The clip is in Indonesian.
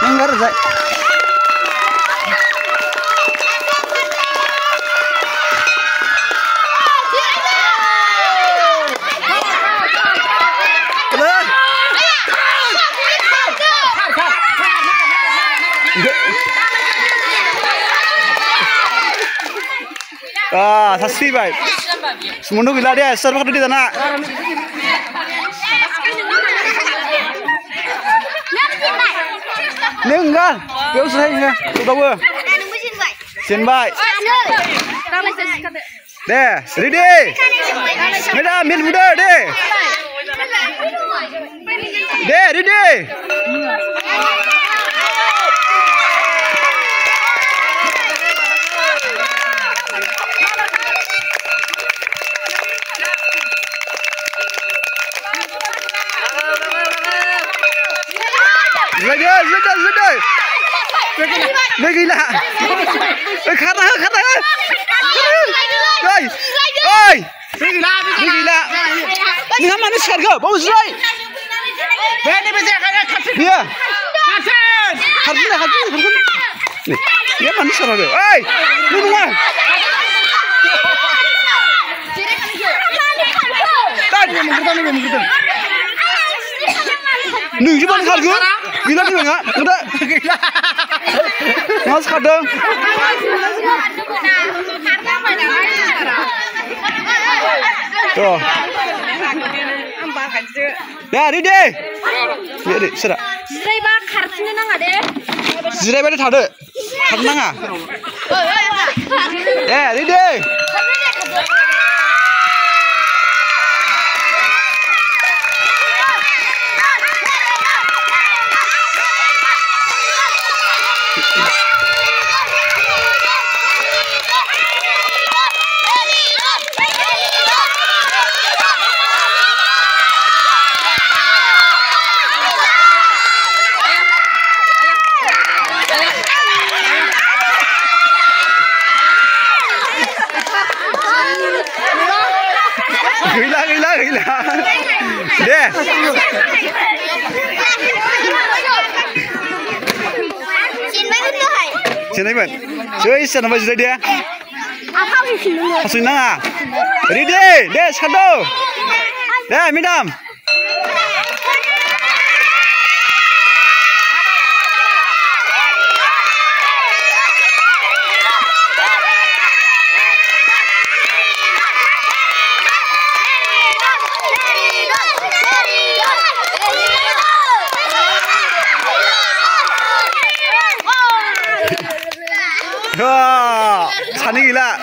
Nenggar zai. Sasi baik. Semuanya gila dia, serba di tanah. Nenggal, kau selesai enggak? Coba gua. Sin baik. Deh, ready. Madam, mil muda deh. Deh, ready. Sudah. Dia gila. Kata. Oi. Dia gila. Ni mana ni sekarang? Bagus right. Dia. Kartun. Nih, dia mana sekarang? Oi. Ni mana? Tadi mengerti. Nih, cuman kartun. Gila ni enggak? Udah. Mas kadang. Tuh. Ya, ready. Ready, serah. Jirai ba kartini nang ade. Jirai ba thade. Thad nanga. Ready. Gila. Deh. Sini ben. Cuy, sana baju dia. Hasilnya nggak? Ready, deh, satu. Deh, minum. Wah, sana gila.